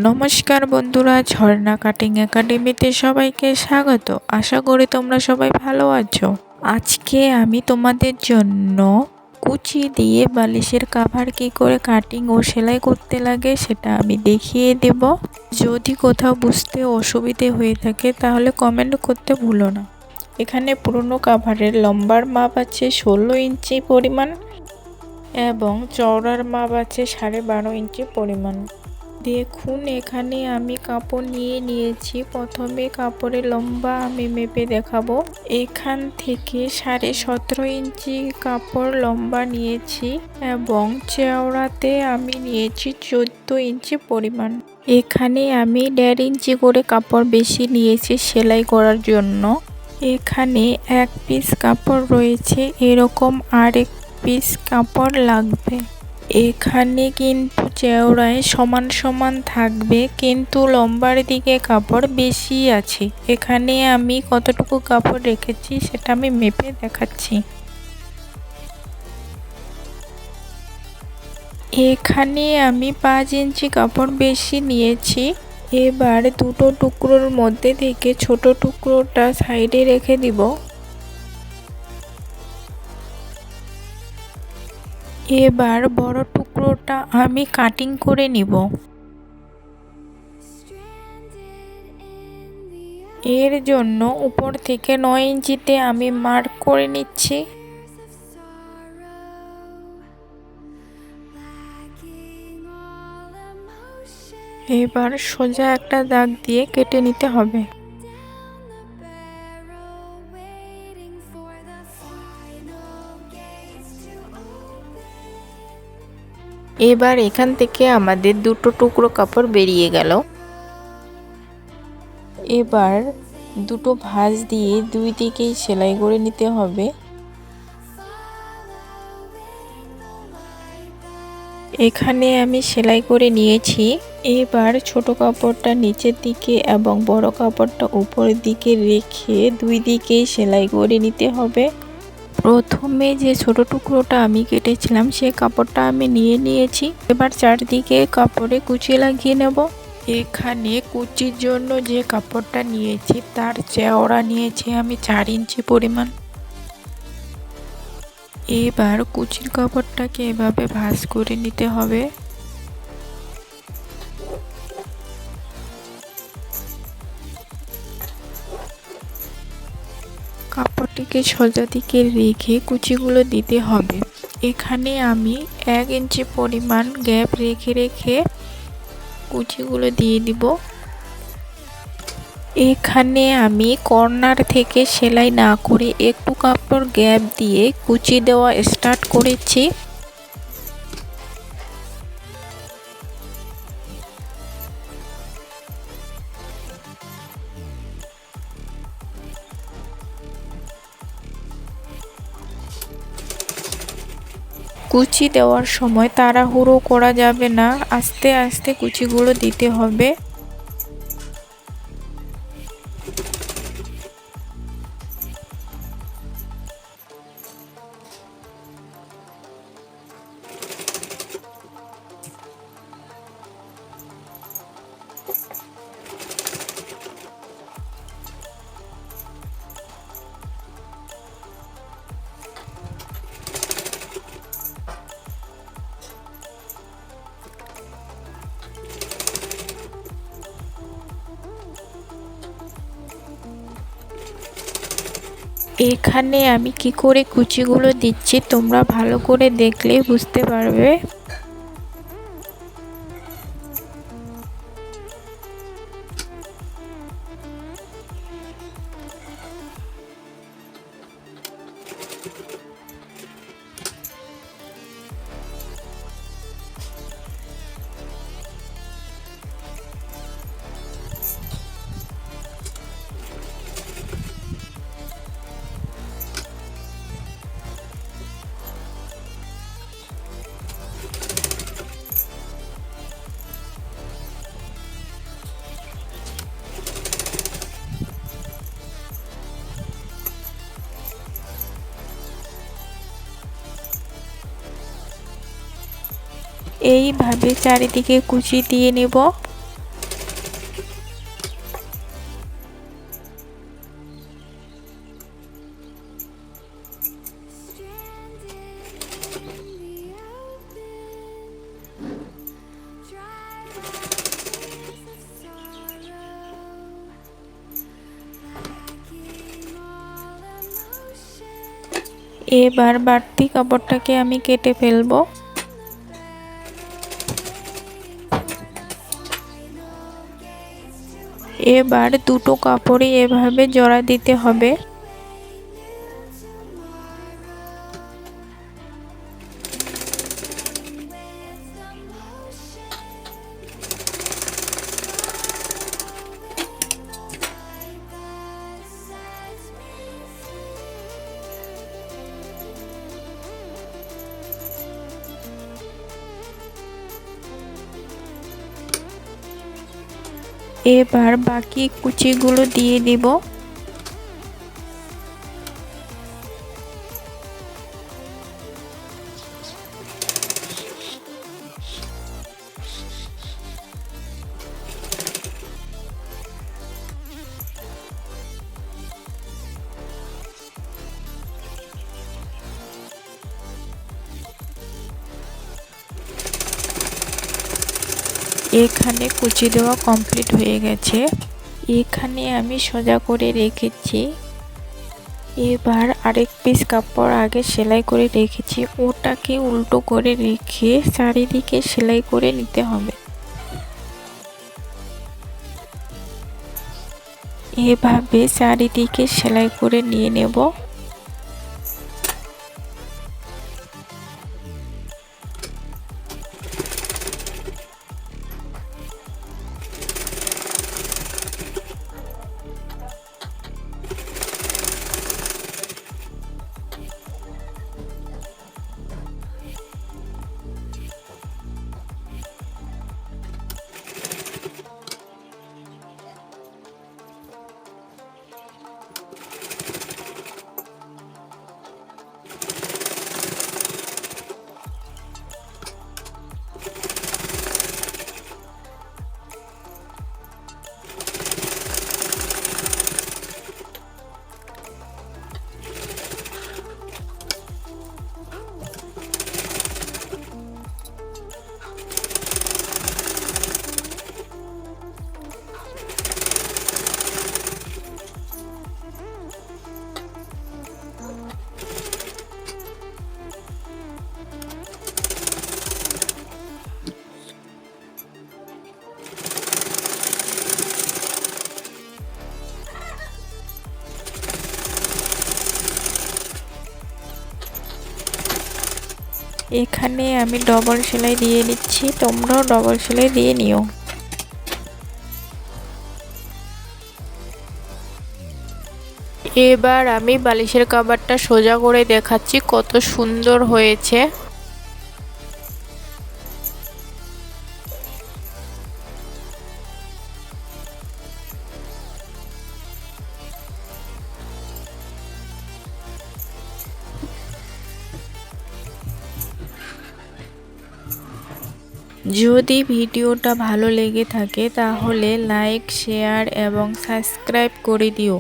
নমস্কার বন্ধুরা, ঝর্ণা কাটিং একাডেমিতে সবাইকে স্বাগত। আশা করি তোমরা সবাই ভালো আছো। আজকে আমি তোমাদের জন্য কুচি দিয়ে বালিশের কভার কি করে কাটিং ও সেলাই করতে লাগে সেটা আমি দেখিয়ে দেব। যদি কোথাও বুঝতে অসুবিধে হয়ে থাকে তাহলে কমেন্ট করতে ভুলো না। এখানে পুরনো কভারের লম্বার মাপ আছে 16 ইঞ্চি পরিমাণ এবং চওড়ার মাপ আছে 12.5 ইঞ্চি পরিমাণ। দেখুন, এখানে আমি কাপড় নিয়েছি। প্রথমে কাপড়ের লম্বা আমি মেপে দেখাবো। এখান থেকে 17.5 ইঞ্চি কাপড় লম্বা নিয়েছি এবং চওড়াতে আমি নিয়েছি 14 ইঞ্চি পরিমাণ। এখানে আমি 1.5 ইঞ্চি করে কাপড় বেশি নিয়েছি সেলাই করার জন্য। এখানে এক পিস কাপড় রয়েছে, এরকম আরেক পিস কাপড় লাগবে। এখানে কিন্তু চওড়ায় সমান সমান থাকবে, কিন্তু লম্বার দিকে কাপড় বেশি আছে। এখানে আমি কতটুকু কাপড় রেখেছি সেটা আমি মেপে দেখাচ্ছি। এখানে আমি 5 ইঞ্চি কাপড় বেশি নিয়েছি। এবার দুটো টুকরোর মধ্যে থেকে ছোট টুকরোটা সাইডে রেখে দিব। এবার বড় টুকরোটা আমি কাটিং করে নিব। এর জন্য উপর থেকে 9 ইঞ্চিতে আমি মার্ক করে নিচ্ছি। এবার সোজা একটা দাগ দিয়ে কেটে নিতে হবে। এবার এখান থেকে আমাদের দুটো টুকরো কাপড় বেরিয়ে গেল। এবার দুটো ভাঁজ দিয়ে দুই দিকেই সেলাই করে নিতে হবে। এখানে আমি সেলাই করে নিয়েছি। এবার ছোট কাপড়টা নিচের দিকে এবং বড় কাপড়টা উপরের দিকে রেখে দুই দিকেই সেলাই করে নিতে হবে। প্রথমে যে ছোট টুকরোটা আমি কেটেছিলাম সে কাপড়টা আমি নিয়েছি। এবার চারদিকে কাপড়ে কুচি লাগিয়ে নেব। এখানে কুচির জন্য যে কাপড়টা নিয়েছি তার চওড়া নিয়েছি আমি 4 ইঞ্চি পরিমাণ। এবার কুচির কাপড়টাকে এভাবে ভাঁজ করে নিতে হবে। কাপড়টিকে সোজা দিকে রেখে কুচিগুলো দিতে হবে। এখানে আমি 1 ইঞ্চি পরিমাণ গ্যাপ রেখে কুচিগুলো দিয়ে দিব। এখানে আমি কর্নার থেকে সেলাই না করে একটু কাপড় গ্যাপ দিয়ে কুচি দেওয়া স্টার্ট করেছি। কুচি দেওয়ার সময় তাড়াহুড়ো করা যাবে না, আস্তে আস্তে কুচিগুলো দিতে হবে। এখানে আমি কি করে কুচিগুলো দিচ্ছি তোমরা ভালো করে দেখলে বুঝতে পারবে। এইভাবে চারিদিকে কুচি দিয়ে নেব। এবার বাড়তি কাপড়টাকে আমি কেটে ফেলবো। এবার দুটো কাপড়ই এভাবে জোড়া দিতে হবে। এবার বাকি কুচিগুলো দিয়ে দিব। এখানে কুচি দেওয়া কমপ্লিট হয়ে গেছে। এখানে আমি সোজা করে রেখেছি। এবার আরেক পিস কাপড় আগে সেলাই করে রেখেছি, ওটাকে উল্টো করে রেখে চারিদিকে সেলাই করে নিতে হবে। এভাবে চারিদিকে সেলাই করে নিয়ে নেব। এখানে আমি ডবল সেলাই দিয়ে নিচ্ছি, তোমরাও ডবল সেলাই দিয়ে নিও। এবার আমি বালিশের কভারটা সোজা করে দেখাচ্ছি কত সুন্দর হয়েছে। যদি ভিডিওটা ভালো লেগে থাকে তাহলে লাইক, শেয়ার এবং সাবস্ক্রাইব করে দিও।